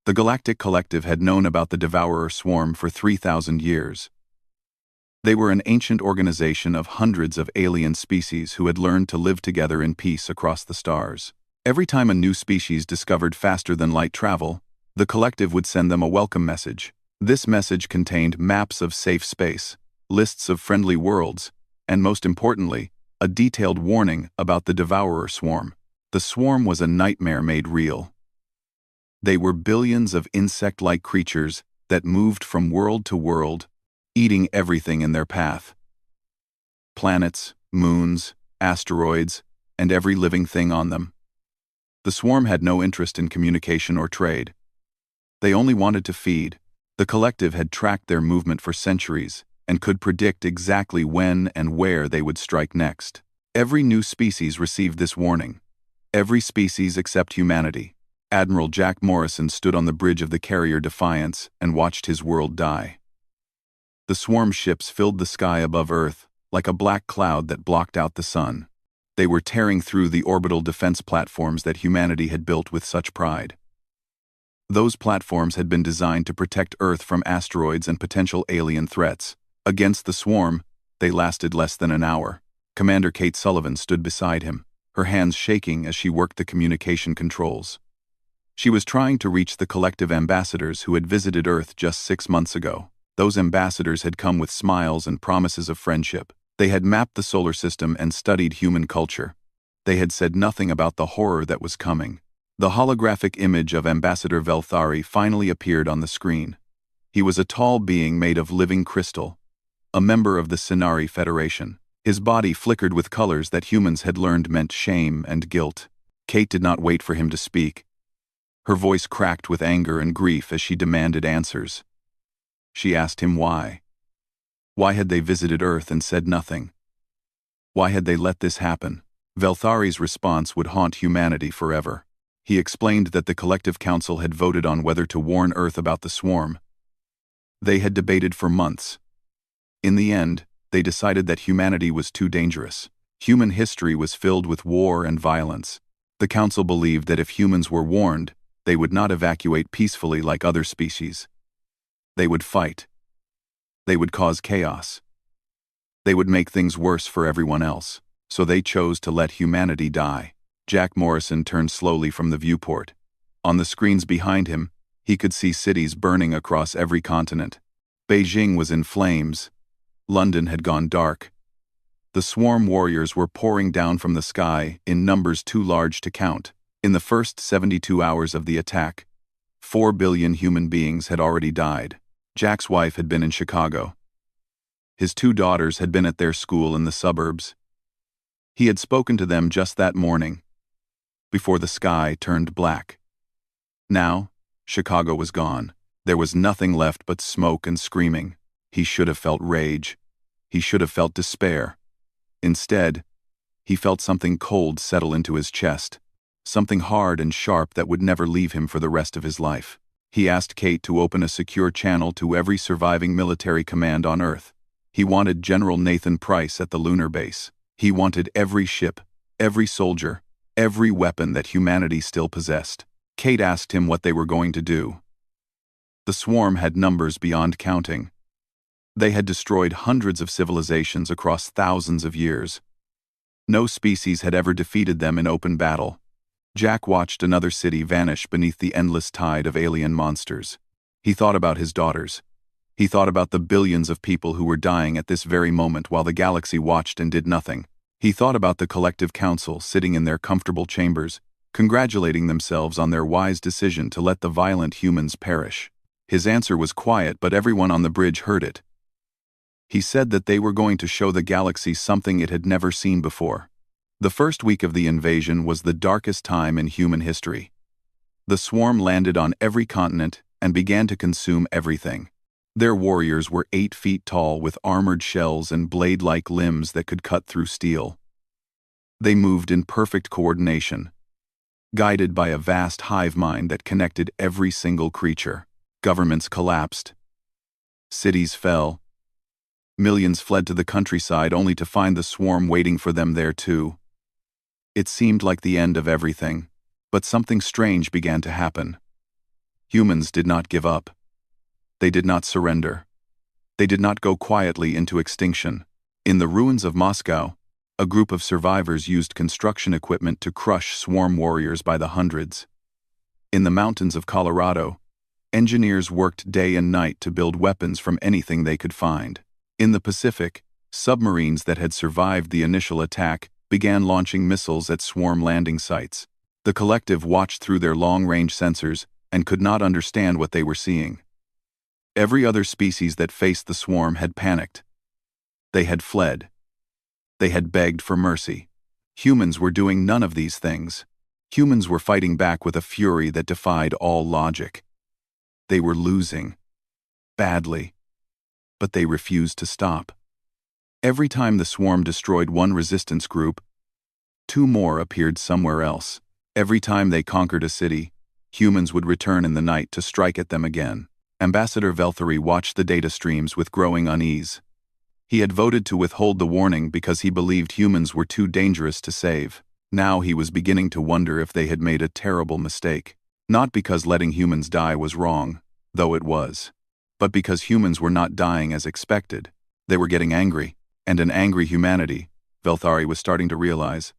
The Galactic Collective had known about the Devourer swarm for 3,000 years. They were an ancient organization of hundreds of alien species who had learned to live together in peace across the stars. Every time a new species discovered faster-than-light travel, the Collective would send them a welcome message. This message contained maps of safe space, lists of friendly worlds, and most importantly, a detailed warning about the Devourer swarm. The swarm was a nightmare made real. They were billions of insect-like creatures that moved from world to world, eating everything in their path. Planets, moons, asteroids, and every living thing on them. The swarm had no interest in communication or trade. They only wanted to feed. The Collective had tracked their movement for centuries and could predict exactly when and where they would strike next. Every new species received this warning. Every species except humanity. Admiral Jack Morrison stood on the bridge of the carrier Defiance and watched his world die. The swarm ships filled the sky above Earth like a black cloud that blocked out the sun. They were tearing through the orbital defense platforms that humanity had built with such pride. Those platforms had been designed to protect Earth from asteroids and potential alien threats. Against the swarm, they lasted less than an hour. Commander Kate Sullivan stood beside him, her hands shaking as she worked the communication controls. She was trying to reach the Collective ambassadors who had visited Earth just 6 months ago. Those ambassadors had come with smiles and promises of friendship. They had mapped the solar system and studied human culture. They had said nothing about the horror that was coming. The holographic image of Ambassador Velthari finally appeared on the screen. He was a tall being made of living crystal, a member of the Sinari Federation. His body flickered with colors that humans had learned meant shame and guilt. Kate did not wait for him to speak. Her voice cracked with anger and grief as she demanded answers. She asked him why. Why had they visited Earth and said nothing? Why had they let this happen? Velthari's response would haunt humanity forever. He explained that the Collective Council had voted on whether to warn Earth about the swarm. They had debated for months. In the end, they decided that humanity was too dangerous. Human history was filled with war and violence. The Council believed that if humans were warned, they would not evacuate peacefully like other species. They would fight. They would cause chaos. They would make things worse for everyone else. So they chose to let humanity die. Jack Morrison turned slowly from the viewport. On the screens behind him, he could see cities burning across every continent. Beijing was in flames. London had gone dark. The swarm warriors were pouring down from the sky in numbers too large to count. In the first 72 hours of the attack, 4 billion human beings had already died. Jack's wife had been in Chicago. His 2 daughters had been at their school in the suburbs. He had spoken to them just that morning, before the sky turned black. Now, Chicago was gone. There was nothing left but smoke and screaming. He should have felt rage. He should have felt despair. Instead, he felt something cold settle into his chest, something hard and sharp that would never leave him for the rest of his life. He asked Kate to open a secure channel to every surviving military command on Earth. He wanted General Nathan Price at the lunar base. He wanted every ship, every soldier, every weapon that humanity still possessed. Kate asked him what they were going to do. The swarm had numbers beyond counting. They had destroyed hundreds of civilizations across thousands of years. No species had ever defeated them in open battle. Jack watched another city vanish beneath the endless tide of alien monsters. He thought about his daughters. He thought about the billions of people who were dying at this very moment while the galaxy watched and did nothing. He thought about the Collective Council sitting in their comfortable chambers, congratulating themselves on their wise decision to let the violent humans perish. His answer was quiet, but everyone on the bridge heard it. He said that they were going to show the galaxy something it had never seen before. The first week of the invasion was the darkest time in human history. The swarm landed on every continent and began to consume everything. Their warriors were 8 feet tall with armored shells and blade-like limbs that could cut through steel. They moved in perfect coordination, guided by a vast hive mind that connected every single creature. Governments collapsed. Cities fell. Millions fled to the countryside only to find the swarm waiting for them there too. It seemed like the end of everything, but something strange began to happen. Humans did not give up. They did not surrender. They did not go quietly into extinction. In the ruins of Moscow, a group of survivors used construction equipment to crush swarm warriors by the hundreds. In the mountains of Colorado, engineers worked day and night to build weapons from anything they could find. In the Pacific, submarines that had survived the initial attack began launching missiles at swarm landing sites. The collective watched through their long-range sensors and could not understand what they were seeing. Every other species that faced the swarm had panicked. They had fled. They had begged for mercy. Humans were doing none of these things. Humans were fighting back with a fury that defied all logic. They were losing. Badly. But they refused to stop. Every time the swarm destroyed one resistance group, two more appeared somewhere else. Every time they conquered a city, humans would return in the night to strike at them again. Ambassador Velthary watched the data streams with growing unease. He had voted to withhold the warning because he believed humans were too dangerous to save. Now he was beginning to wonder if they had made a terrible mistake. Not because letting humans die was wrong, though it was, but because humans were not dying as expected. They were getting angry, and an angry humanity, Velthary was starting to realize,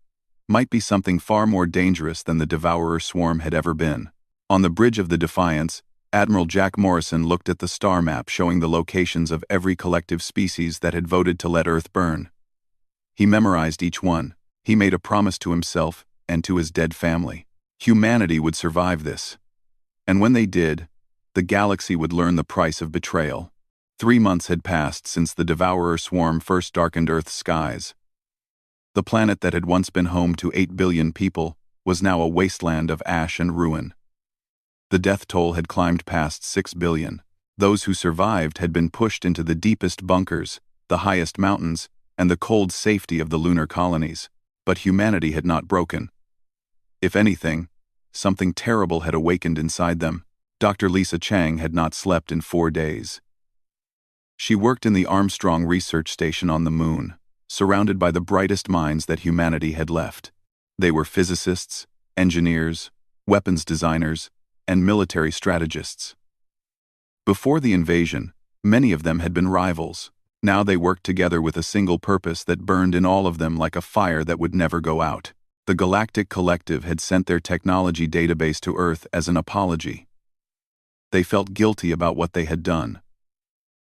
might be something far more dangerous than the Devourer swarm had ever been. On the bridge of the Defiance, Admiral Jack Morrison looked at the star map showing the locations of every collective species that had voted to let Earth burn. He memorized each one. He made a promise to himself and to his dead family. Humanity would survive this. And when they did, the galaxy would learn the price of betrayal. 3 months had passed since the Devourer swarm first darkened Earth's skies. The planet that had once been home to 8 billion people was now a wasteland of ash and ruin. The death toll had climbed past 6 billion. Those who survived had been pushed into the deepest bunkers, the highest mountains, and the cold safety of the lunar colonies. But humanity had not broken. If anything, something terrible had awakened inside them. Dr. Lisa Chang had not slept in 4 days. She worked in the Armstrong Research Station on the Moon, surrounded by the brightest minds that humanity had left. They were physicists, engineers, weapons designers, and military strategists. Before the invasion, many of them had been rivals. Now they worked together with a single purpose that burned in all of them like a fire that would never go out. The Galactic Collective had sent their technology database to Earth as an apology. They felt guilty about what they had done.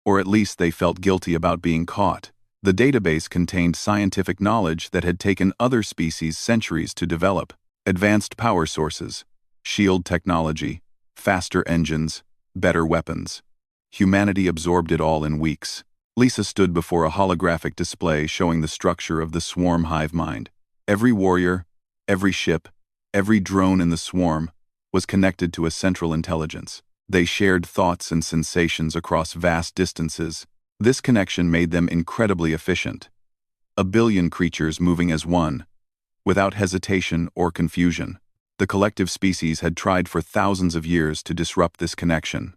Or at least they felt guilty about being caught. The database contained scientific knowledge that had taken other species centuries to develop. Advanced power sources, shield technology, faster engines, better weapons. Humanity absorbed it all in weeks. Lisa stood before a holographic display showing the structure of the swarm hive mind. Every warrior, every ship, every drone in the swarm was connected to a central intelligence. They shared thoughts and sensations across vast distances. This connection made them incredibly efficient. 1 billion creatures moving as one, without hesitation or confusion. The collective species had tried for thousands of years to disrupt this connection.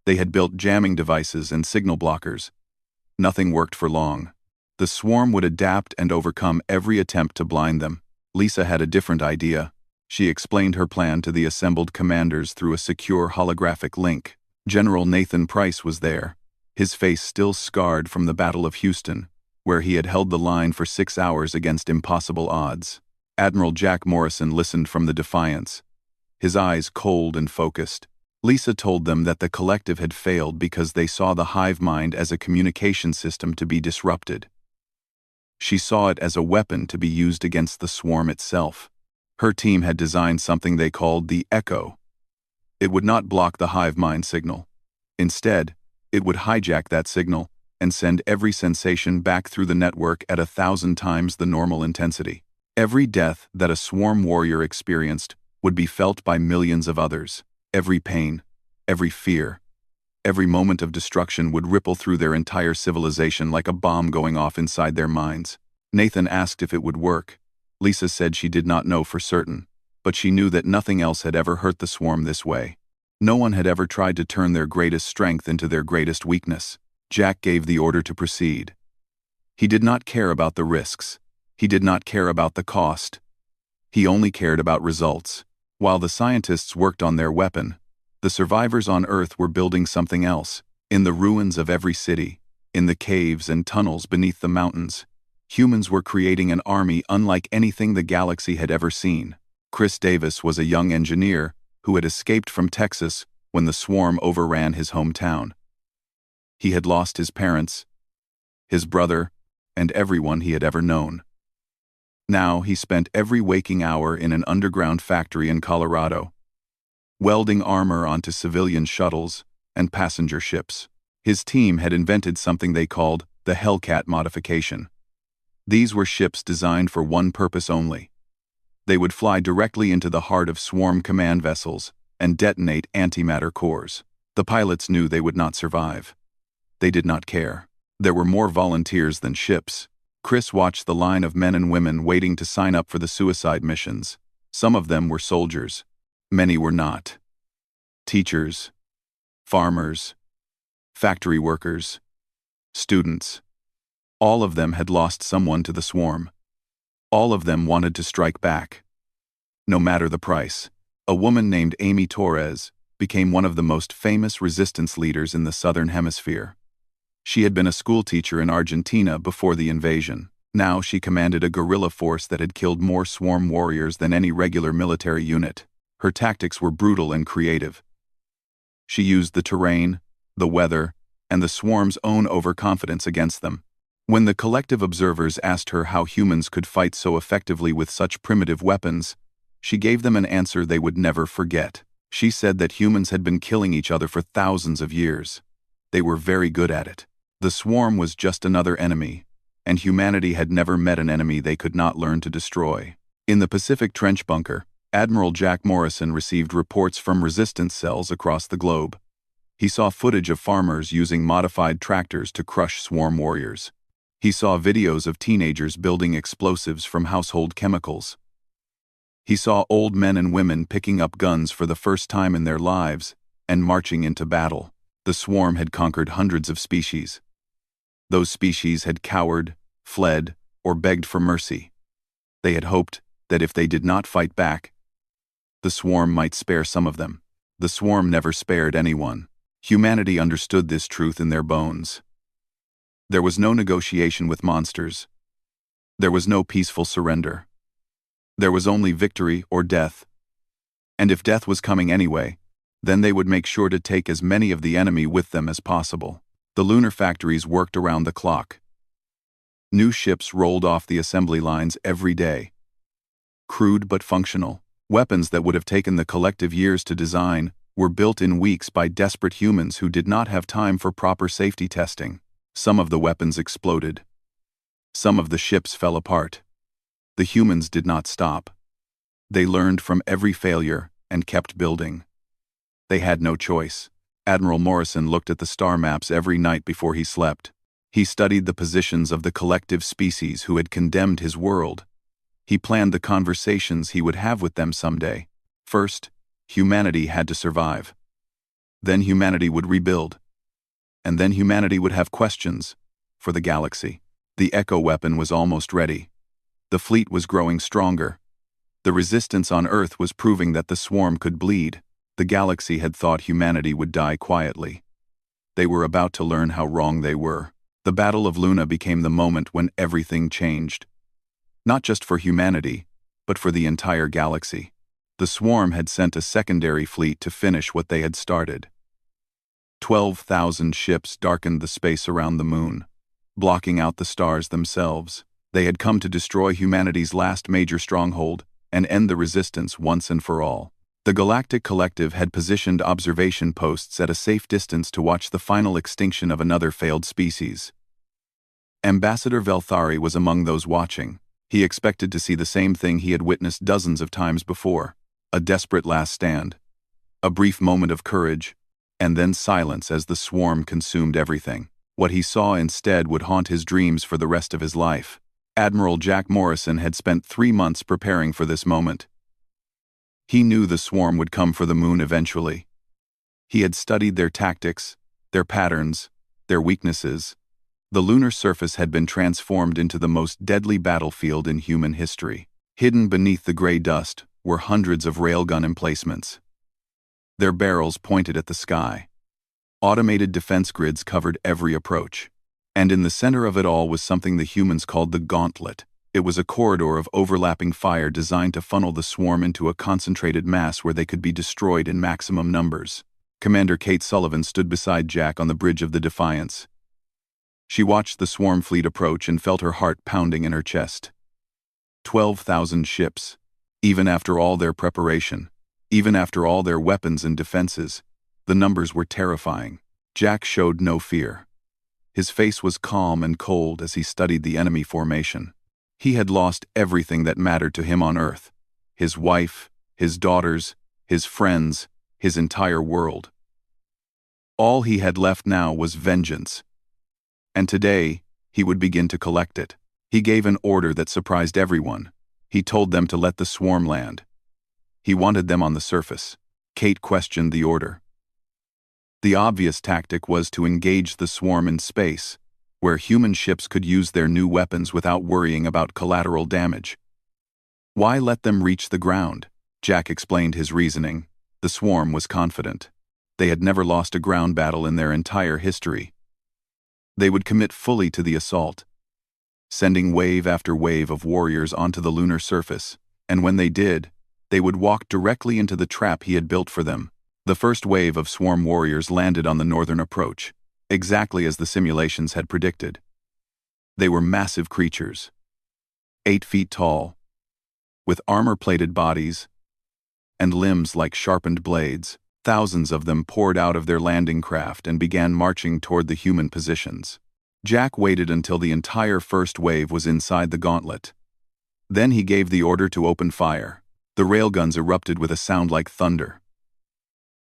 They had built jamming devices and signal blockers. Nothing worked for long. The swarm would adapt and overcome every attempt to blind them. Lisa had a different idea. She explained her plan to the assembled commanders through a secure holographic link. General Nathan Price was there, his face still scarred from the Battle of Houston, where he had held the line for 6 hours against impossible odds. Admiral Jack Morrison listened from the Defiance, his eyes cold and focused. Lisa told them that the collective had failed because they saw the hive mind as a communication system to be disrupted. She saw it as a weapon to be used against the swarm itself. Her team had designed something they called the Echo. It would not block the hive mind signal. Instead, it would hijack that signal and send every sensation back through the network at 1,000 times the normal intensity. Every death that a swarm warrior experienced would be felt by millions of others. Every pain, every fear, every moment of destruction would ripple through their entire civilization like a bomb going off inside their minds. Nathan asked if it would work. Lisa said she did not know for certain, but she knew that nothing else had ever hurt the swarm this way. No one had ever tried to turn their greatest strength into their greatest weakness. Jack gave the order to proceed. He did not care about the risks. He did not care about the cost. He only cared about results. While the scientists worked on their weapon, The survivors on Earth were building something else. In the ruins of every city, in the caves and tunnels beneath the mountains, humans were creating an army unlike anything the galaxy had ever seen. Chris Davis was a young engineer who had escaped from Texas when the swarm overran his hometown. He had lost his parents, his brother, and everyone he had ever known. Now he spent every waking hour in an underground factory in Colorado, welding armor onto civilian shuttles and passenger ships. His team had invented something they called the Hellcat modification. These were ships designed for one purpose only. They would fly directly into the heart of swarm command vessels and detonate antimatter cores. The pilots knew they would not survive. They did not care. There were more volunteers than ships. Chris watched the line of men and women waiting to sign up for the suicide missions. Some of them were soldiers. Many were not. Teachers, farmers, factory workers, students. All of them had lost someone to the swarm. All of them wanted to strike back. No matter the price. A woman named Amy Torres became one of the most famous resistance leaders in the Southern Hemisphere. She had been a schoolteacher in Argentina before the invasion. Now she commanded a guerrilla force that had killed more swarm warriors than any regular military unit. Her tactics were brutal and creative. She used the terrain, the weather, and the swarm's own overconfidence against them. When the collective observers asked her how humans could fight so effectively with such primitive weapons, she gave them an answer they would never forget. She said that humans had been killing each other for thousands of years. They were very good at it. The swarm was just another enemy, and humanity had never met an enemy they could not learn to destroy. In the Pacific Trench bunker, Admiral Jack Morrison received reports from resistance cells across the globe. He saw footage of farmers using modified tractors to crush swarm warriors. He saw videos of teenagers building explosives from household chemicals. He saw old men and women picking up guns for the first time in their lives and marching into battle. The swarm had conquered hundreds of species. Those species had cowered, fled, or begged for mercy. They had hoped that if they did not fight back, the swarm might spare some of them. The swarm never spared anyone. Humanity understood this truth in their bones. There was no negotiation with monsters. There was no peaceful surrender. There was only victory or death. And if death was coming anyway, then they would make sure to take as many of the enemy with them as possible. The lunar factories worked around the clock. New ships rolled off the assembly lines every day. Crude but functional, weapons that would have taken the collective years to design were built in weeks by desperate humans who did not have time for proper safety testing. Some of the weapons exploded. Some of the ships fell apart. The humans did not stop. They learned from every failure and kept building. They had no choice. Admiral Morrison looked at the star maps every night before he slept. He studied the positions of the collective species who had condemned his world. He planned the conversations he would have with them someday. First, humanity had to survive. Then humanity would rebuild. And then humanity would have questions for the galaxy. The Echo weapon was almost ready. The fleet was growing stronger. The resistance on Earth was proving that the swarm could bleed. The galaxy had thought humanity would die quietly. They were about to learn how wrong they were. The Battle of Luna became the moment when everything changed. Not just for humanity, but for the entire galaxy. The swarm had sent a secondary fleet to finish what they had started. 12,000 ships darkened the space around the moon, blocking out the stars themselves. They had come to destroy humanity's last major stronghold and end the resistance once and for all. The Galactic Collective had positioned observation posts at a safe distance to watch the final extinction of another failed species. Ambassador Velthari was among those watching. He expected to see the same thing he had witnessed dozens of times before: a desperate last stand, a brief moment of courage, and then silence as the swarm consumed everything. What he saw instead would haunt his dreams for the rest of his life. Admiral Jack Morrison had spent 3 months preparing for this moment. He knew the swarm would come for the moon eventually. He had studied their tactics, their patterns, their weaknesses. The lunar surface had been transformed into the most deadly battlefield in human history. Hidden beneath the gray dust were hundreds of railgun emplacements. their barrels pointed at the sky. Automated defense grids covered every approach. And in the center of it all was something the humans called the Gauntlet. It was a corridor of overlapping fire designed to funnel the swarm into a concentrated mass where they could be destroyed in maximum numbers. Commander Kate Sullivan stood beside Jack on the bridge of the Defiance. She watched the swarm fleet approach and felt her heart pounding in her chest. 12,000 ships. Even after all their preparation, even after all their weapons and defenses, the numbers were terrifying. Jack showed no fear. His face was calm and cold as he studied the enemy formation. He had lost everything that mattered to him on Earth. His wife, his daughters, his friends, his entire world. All he had left now was vengeance. And today, he would begin to collect it. He gave an order that surprised everyone. He told them to let the swarm land. He wanted them on the surface. Kate questioned the order. The obvious tactic was to engage the swarm in space, where human ships could use their new weapons without worrying about collateral damage. Why let them reach the ground? Jack explained his reasoning. The swarm was confident. They had never lost a ground battle in their entire history. They would commit fully to the assault, sending wave after wave of warriors onto the lunar surface, and when they did, they would walk directly into the trap he had built for them. The first wave of swarm warriors landed on the northern approach, exactly as the simulations had predicted. They were massive creatures, 8 feet tall, with armor-plated bodies and limbs like sharpened blades. Thousands of them poured out of their landing craft and began marching toward the human positions. Jack waited until the entire first wave was inside the gauntlet. Then he gave the order to open fire. The railguns erupted with a sound like thunder.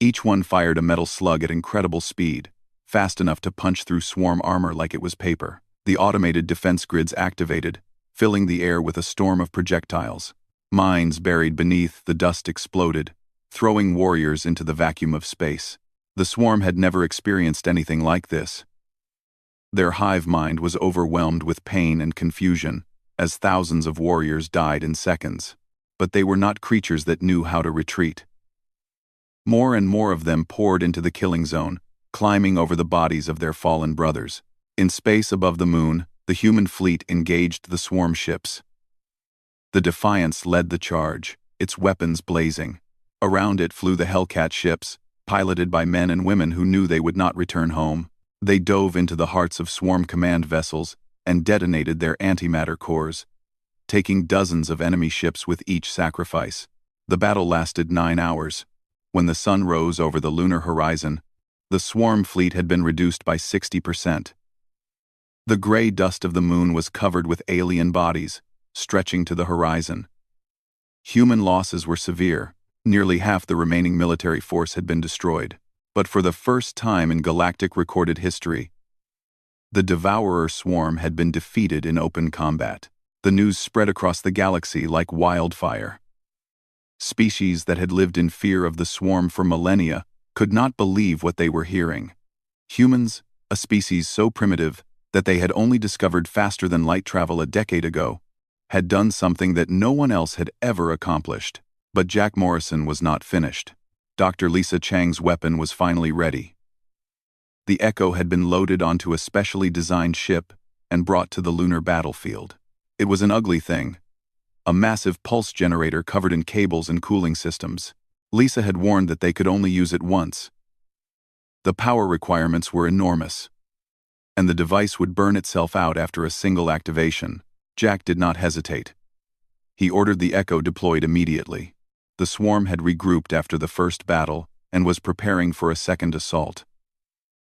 Each one fired a metal slug at incredible speed, fast enough to punch through swarm armor like it was paper. The automated defense grids activated, filling the air with a storm of projectiles. Mines buried beneath, the dust exploded, throwing warriors into the vacuum of space. The swarm had never experienced anything like this. Their hive mind was overwhelmed with pain and confusion, as thousands of warriors died in seconds. But they were not creatures that knew how to retreat. More and more of them poured into the killing zone, climbing over the bodies of their fallen brothers. In space above the moon, the human fleet engaged the swarm ships. The Defiance led the charge, its weapons blazing. Around it flew the Hellcat ships, piloted by men and women who knew they would not return home. They dove into the hearts of swarm command vessels and detonated their antimatter cores, taking dozens of enemy ships with each sacrifice. The battle lasted 9 hours. When the sun rose over the lunar horizon, the swarm fleet had been reduced by 60%. The gray dust of the moon was covered with alien bodies, stretching to the horizon. Human losses were severe. Nearly half the remaining military force had been destroyed. But for the first time in galactic recorded history, the Devourer swarm had been defeated in open combat. The news spread across the galaxy like wildfire. Species that had lived in fear of the swarm for millennia could not believe what they were hearing. Humans, a species so primitive that they had only discovered faster than light travel a decade ago, had done something that no one else had ever accomplished. But Jack Morrison was not finished. Dr. Lisa Chang's weapon was finally ready. The Echo had been loaded onto a specially designed ship and brought to the lunar battlefield. It was an ugly thing, a massive pulse generator covered in cables and cooling systems. Lisa had warned that they could only use it once. The power requirements were enormous, and the device would burn itself out after a single activation. Jack did not hesitate. He ordered the Echo deployed immediately. The swarm had regrouped after the first battle and was preparing for a second assault.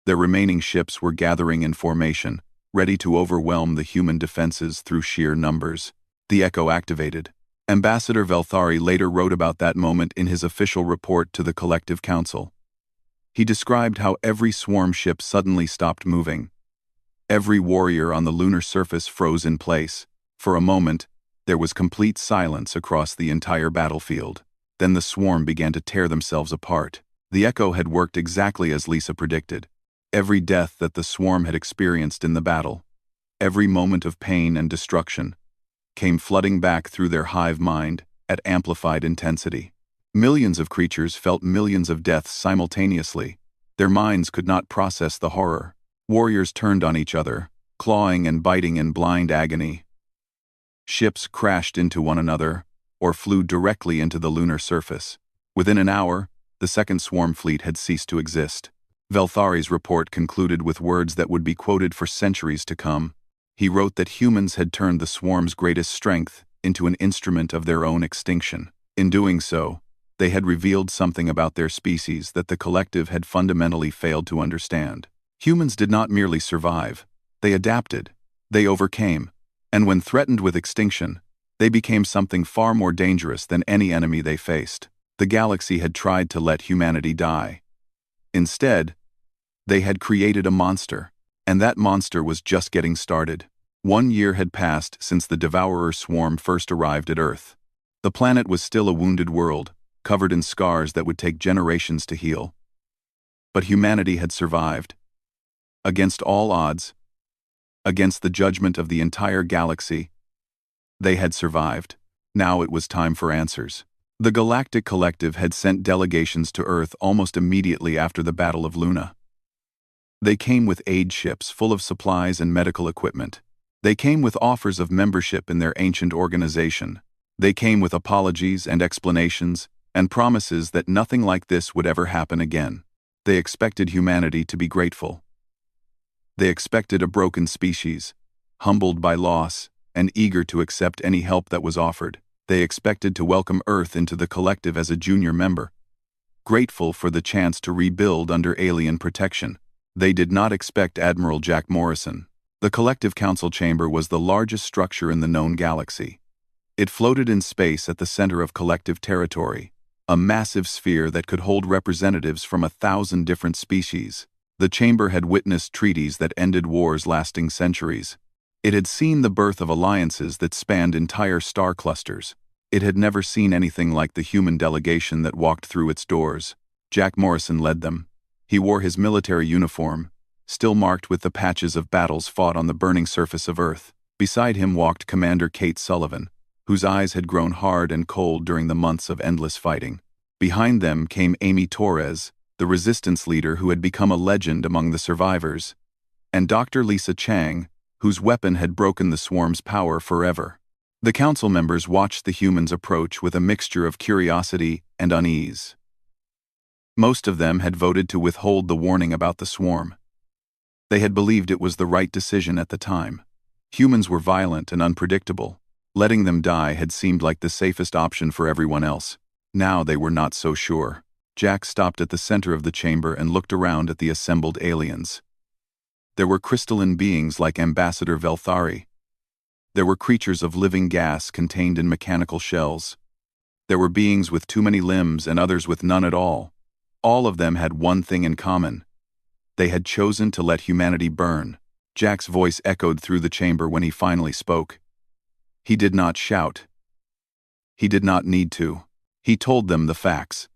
Their remaining ships were gathering in formation, ready to overwhelm the human defenses through sheer numbers. The Echo activated. Ambassador Velthari later wrote about that moment in his official report to the Collective Council. He described how every swarm ship suddenly stopped moving. Every warrior on the lunar surface froze in place. For a moment, there was complete silence across the entire battlefield. Then the swarm began to tear themselves apart. The Echo had worked exactly as Lisa predicted. Every death that the swarm had experienced in the battle, every moment of pain and destruction, came flooding back through their hive mind at amplified intensity. Millions of creatures felt millions of deaths simultaneously. Their minds could not process the horror. Warriors turned on each other, clawing and biting in blind agony. Ships crashed into one another, or flew directly into the lunar surface. Within an hour, the second swarm fleet had ceased to exist. Velthari's report concluded with words that would be quoted for centuries to come. He wrote that humans had turned the swarm's greatest strength into an instrument of their own extinction. In doing so, they had revealed something about their species that the collective had fundamentally failed to understand. Humans did not merely survive, they adapted, they overcame, and when threatened with extinction, they became something far more dangerous than any enemy they faced. The galaxy had tried to let humanity die. Instead, they had created a monster, and that monster was just getting started. 1 year had passed since the Devourer swarm first arrived at Earth. The planet was still a wounded world, covered in scars that would take generations to heal. But humanity had survived. Against all odds, against the judgment of the entire galaxy, they had survived. Now it was time for answers. The Galactic Collective had sent delegations to Earth almost immediately after the Battle of Luna. They came with aid ships full of supplies and medical equipment. They came with offers of membership in their ancient organization. They came with apologies and explanations, and promises that nothing like this would ever happen again. They expected humanity to be grateful. They expected a broken species, humbled by loss, and eager to accept any help that was offered. They expected to welcome Earth into the collective as a junior member, grateful for the chance to rebuild under alien protection. They did not expect Admiral Jack Morrison. The Collective Council Chamber was the largest structure in the known galaxy. It floated in space at the center of collective territory, a massive sphere that could hold representatives from 1,000 different species. The chamber had witnessed treaties that ended wars lasting centuries. It had seen the birth of alliances that spanned entire star clusters. It had never seen anything like the human delegation that walked through its doors. Jack Morrison led them. He wore his military uniform, still marked with the patches of battles fought on the burning surface of Earth. Beside him walked Commander Kate Sullivan, whose eyes had grown hard and cold during the months of endless fighting. Behind them came Amy Torres, the resistance leader who had become a legend among the survivors, and Dr. Lisa Chang, whose weapon had broken the swarm's power forever. The council members watched the humans approach with a mixture of curiosity and unease. Most of them had voted to withhold the warning about the swarm. They had believed it was the right decision at the time. Humans were violent and unpredictable. Letting them die had seemed like the safest option for everyone else. Now they were not so sure. Jack stopped at the center of the chamber and looked around at the assembled aliens. There were crystalline beings like Ambassador Velthari. There were creatures of living gas contained in mechanical shells. There were beings with too many limbs and others with none at all. All of them had one thing in common. They had chosen to let humanity burn. Jack's voice echoed through the chamber when he finally spoke. He did not shout. He did not need to. He told them the facts.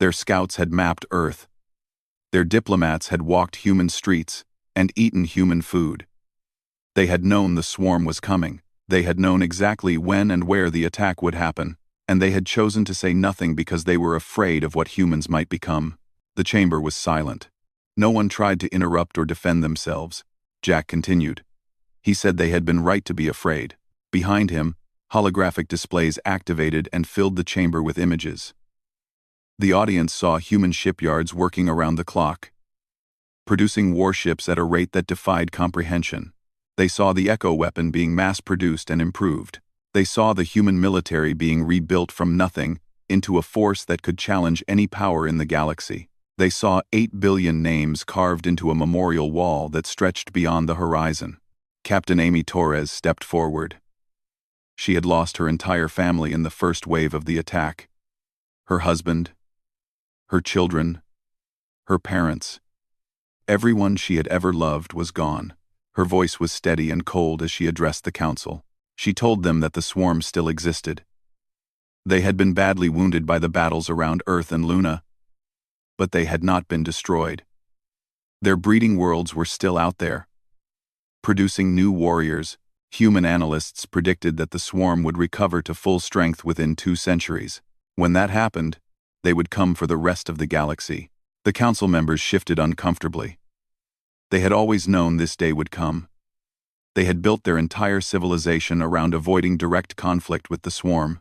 Their scouts had mapped Earth. Their diplomats had walked human streets and eaten human food. They had known the swarm was coming. They had known exactly when and where the attack would happen, and they had chosen to say nothing because they were afraid of what humans might become. The chamber was silent. No one tried to interrupt or defend themselves. Jack continued. He said they had been right to be afraid. Behind him, holographic displays activated and filled the chamber with images. The audience saw human shipyards working around the clock, producing warships at a rate that defied comprehension. They saw the Echo weapon being mass-produced and improved. They saw the human military being rebuilt from nothing into a force that could challenge any power in the galaxy. They saw 8 billion names carved into a memorial wall that stretched beyond the horizon. Captain Amy Torres stepped forward. She had lost her entire family in the first wave of the attack. Her husband, her children, her parents. Everyone she had ever loved was gone. Her voice was steady and cold as she addressed the council. She told them that the swarm still existed. They had been badly wounded by the battles around Earth and Luna, but they had not been destroyed. Their breeding worlds were still out there, producing new warriors. Human analysts predicted that the swarm would recover to full strength within 2 centuries. When that happened, they would come for the rest of the galaxy. The council members shifted uncomfortably. They had always known this day would come. They had built their entire civilization around avoiding direct conflict with the swarm.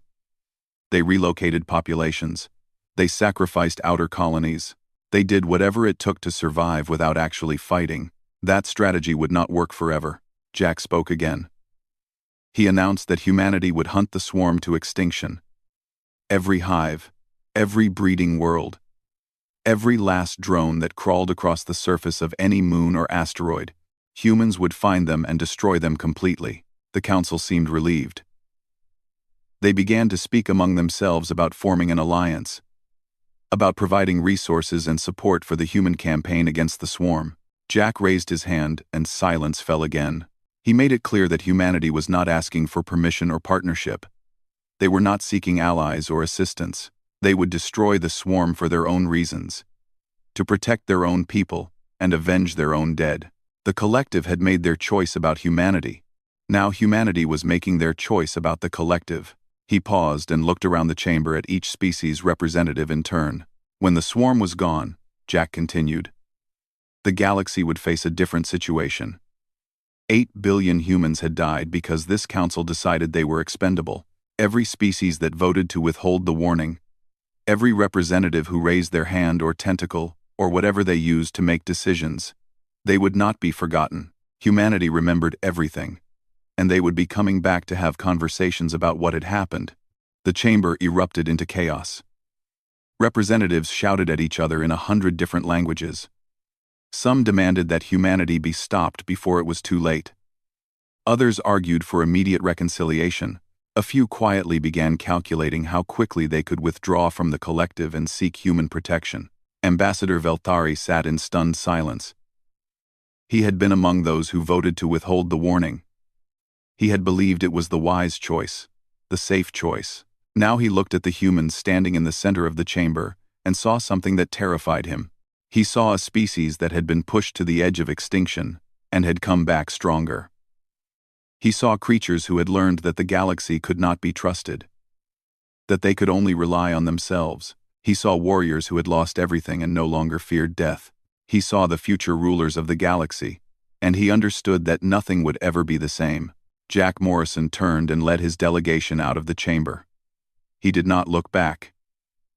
They relocated populations. They sacrificed outer colonies. They did whatever it took to survive without actually fighting. That strategy would not work forever. Jack spoke again. He announced that humanity would hunt the swarm to extinction. Every hive, every breeding world, every last drone that crawled across the surface of any moon or asteroid, humans would find them and destroy them completely. The council seemed relieved. They began to speak among themselves about forming an alliance, about providing resources and support for the human campaign against the swarm. Jack raised his hand, and silence fell again. He made it clear that humanity was not asking for permission or partnership. They were not seeking allies or assistance. They would destroy the swarm for their own reasons, to protect their own people and avenge their own dead. The collective had made their choice about humanity. Now humanity was making their choice about the collective. He paused and looked around the chamber at each species representative in turn. When the swarm was gone, Jack continued, the galaxy would face a different situation. 8 billion humans had died because this council decided they were expendable. Every species that voted to withhold the warning, every representative who raised their hand or tentacle, or whatever they used to make decisions, they would not be forgotten. Humanity remembered everything, and they would be coming back to have conversations about what had happened. The chamber erupted into chaos. Representatives shouted at each other in 100 different languages. Some demanded that humanity be stopped before it was too late. Others argued for immediate reconciliation. A few quietly began calculating how quickly they could withdraw from the collective and seek human protection. Ambassador Velthari sat in stunned silence. He had been among those who voted to withhold the warning. He had believed it was the wise choice, the safe choice. Now he looked at the humans standing in the center of the chamber and saw something that terrified him. He saw a species that had been pushed to the edge of extinction and had come back stronger. He saw creatures who had learned that the galaxy could not be trusted, that they could only rely on themselves. He saw warriors who had lost everything and no longer feared death. He saw the future rulers of the galaxy, and he understood that nothing would ever be the same. Jack Morrison turned and led his delegation out of the chamber. He did not look back.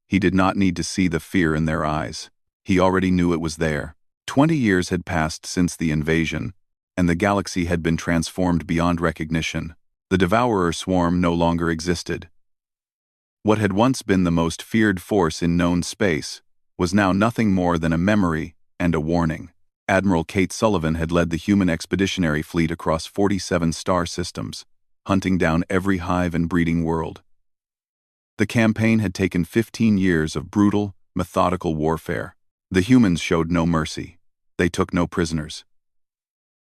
He did not need to see the fear in their eyes. He already knew it was there. 20 years had passed since the invasion, and the galaxy had been transformed beyond recognition. The Devourer swarm no longer existed. What had once been the most feared force in known space was now nothing more than a memory and a warning. Admiral Kate Sullivan had led the human expeditionary fleet across 47 star systems, hunting down every hive and breeding world. The campaign had taken 15 years of brutal, methodical warfare. The humans showed no mercy. They took no prisoners.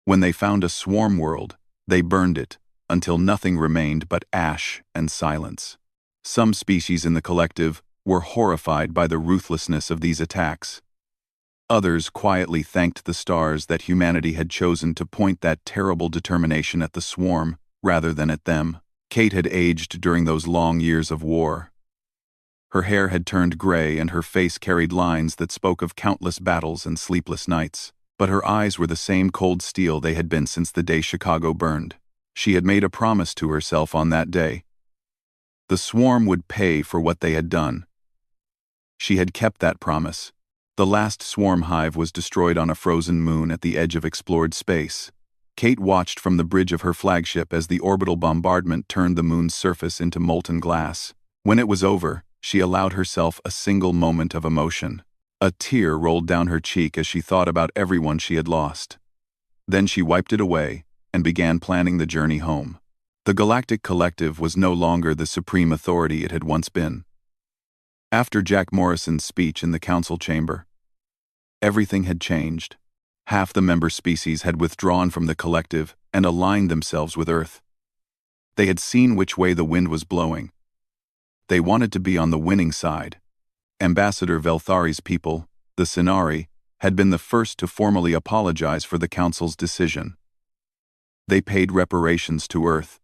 When they found a swarm world, they burned it until nothing remained but ash and silence. Some species in the collective were horrified by the ruthlessness of these attacks. Others quietly thanked the stars that humanity had chosen to point that terrible determination at the swarm rather than at them. Kate had aged during those long years of war. Her hair had turned gray and her face carried lines that spoke of countless battles and sleepless nights. But her eyes were the same cold steel they had been since the day Chicago burned. She had made a promise to herself on that day. The swarm would pay for what they had done. She had kept that promise. The last swarm hive was destroyed on a frozen moon at the edge of explored space. Kate watched from the bridge of her flagship as the orbital bombardment turned the moon's surface into molten glass. When it was over, she allowed herself a single moment of emotion. A tear rolled down her cheek as she thought about everyone she had lost. Then she wiped it away and began planning the journey home. The Galactic Collective was no longer the supreme authority it had once been. After Jack Morrison's speech in the council chamber, everything had changed. Half the member species had withdrawn from the collective and aligned themselves with Earth. They had seen which way the wind was blowing. They wanted to be on the winning side. Ambassador Velthari's people, the Sinari, had been the first to formally apologize for the Council's decision. They paid reparations to Earth.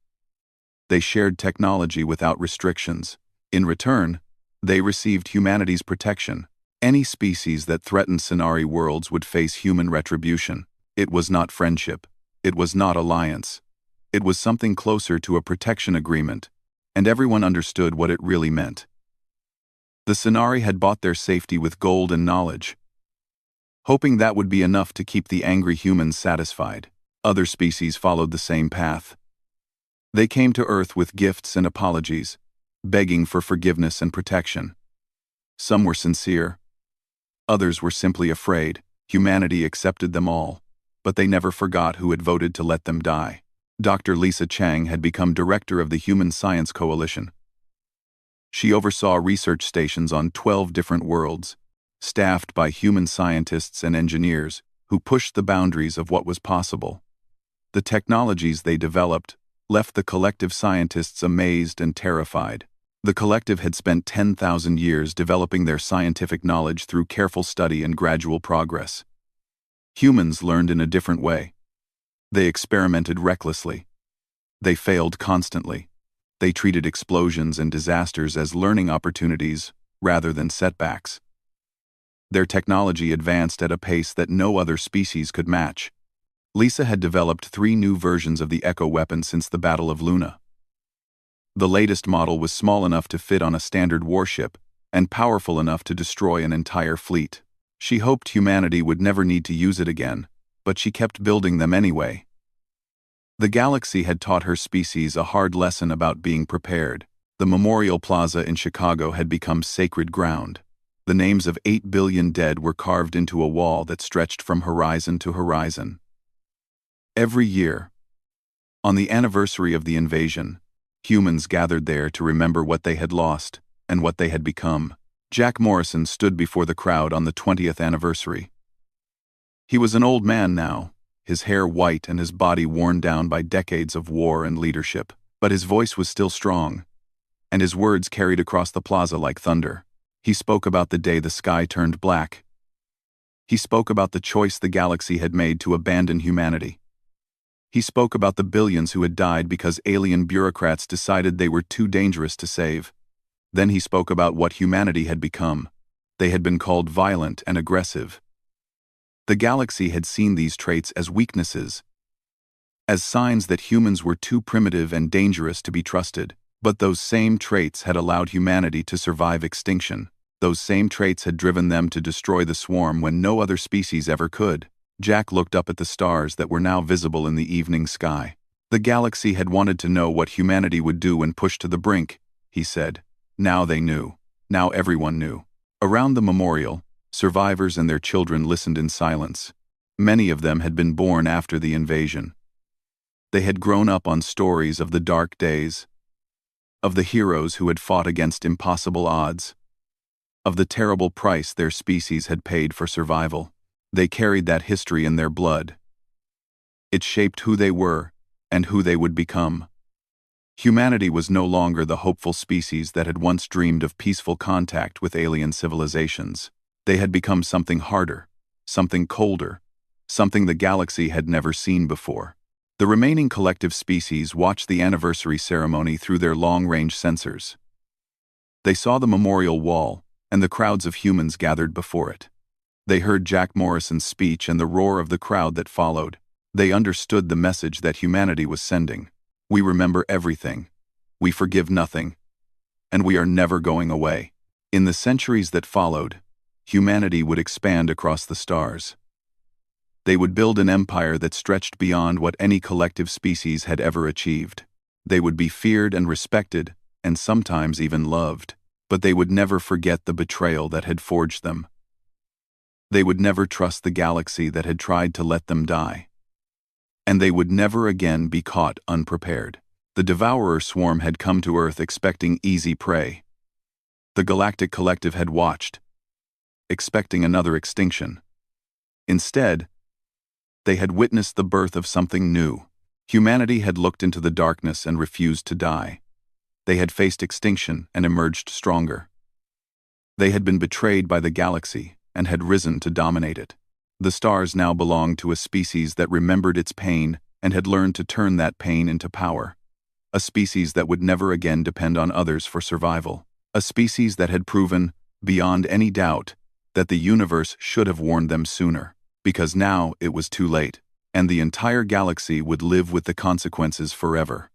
They shared technology without restrictions. In return, They received humanity's protection. Any species that threatened Scenari worlds would face human retribution. It was not friendship. It was not alliance. It was something closer to a protection agreement, and everyone understood what it really meant. The Scenari had bought their safety with gold and knowledge, hoping that would be enough to keep the angry humans satisfied. Other species followed the same path. They came to Earth with gifts and apologies, begging for forgiveness and protection. Some were sincere. Others were simply afraid. Humanity accepted them all, but they never forgot who had voted to let them die. Dr. Lisa Chang had become director of the Human Science Coalition. She oversaw research stations on 12 different worlds, staffed by human scientists and engineers who pushed the boundaries of what was possible. The technologies they developed left the collective scientists amazed and terrified. The collective had spent 10,000 years developing their scientific knowledge through careful study and gradual progress. Humans learned in a different way. They experimented recklessly. They failed constantly. They treated explosions and disasters as learning opportunities rather than setbacks. Their technology advanced at a pace that no other species could match. Lisa had developed 3 new versions of the Echo weapon since the Battle of Luna. The latest model was small enough to fit on a standard warship and powerful enough to destroy an entire fleet. She hoped humanity would never need to use it again, but she kept building them anyway. The galaxy had taught her species a hard lesson about being prepared. The Memorial Plaza in Chicago had become sacred ground. The names of 8 billion dead were carved into a wall that stretched from horizon to horizon. Every year, on the anniversary of the invasion, humans gathered there to remember what they had lost and what they had become. Jack Morrison stood before the crowd on the 20th anniversary. He was an old man now, his hair white and his body worn down by decades of war and leadership. But his voice was still strong, and his words carried across the plaza like thunder. He spoke about the day the sky turned black. He spoke about the choice the galaxy had made to abandon humanity. He spoke about the billions who had died because alien bureaucrats decided they were too dangerous to save. Then he spoke about what humanity had become. They had been called violent and aggressive. The galaxy had seen these traits as weaknesses, as signs that humans were too primitive and dangerous to be trusted. But those same traits had allowed humanity to survive extinction. Those same traits had driven them to destroy the swarm when no other species ever could. Jack looked up at the stars that were now visible in the evening sky. The galaxy had wanted to know what humanity would do when pushed to the brink, he said. Now they knew. Now everyone knew. Around the memorial, survivors and their children listened in silence. Many of them had been born after the invasion. They had grown up on stories of the dark days, of the heroes who had fought against impossible odds, of the terrible price their species had paid for survival. They carried that history in their blood. It shaped who they were and who they would become. Humanity was no longer the hopeful species that had once dreamed of peaceful contact with alien civilizations. They had become something harder, something colder, something the galaxy had never seen before. The remaining collective species watched the anniversary ceremony through their long-range sensors. They saw the memorial wall and the crowds of humans gathered before it. They heard Jack Morrison's speech and the roar of the crowd that followed. They understood the message that humanity was sending. We remember everything. We forgive nothing. And we are never going away. In the centuries that followed, humanity would expand across the stars. They would build an empire that stretched beyond what any collective species had ever achieved. They would be feared and respected, and sometimes even loved. But they would never forget the betrayal that had forged them. They would never trust the galaxy that had tried to let them die. And they would never again be caught unprepared. The Devourer swarm had come to Earth expecting easy prey. The Galactic Collective had watched, expecting another extinction. Instead, they had witnessed the birth of something new. Humanity had looked into the darkness and refused to die. They had faced extinction and emerged stronger. They had been betrayed by the galaxy and had risen to dominate it. The stars now belonged to a species that remembered its pain and had learned to turn that pain into power. A species that would never again depend on others for survival. A species that had proven, beyond any doubt, that the universe should have warned them sooner, because now it was too late, and the entire galaxy would live with the consequences forever.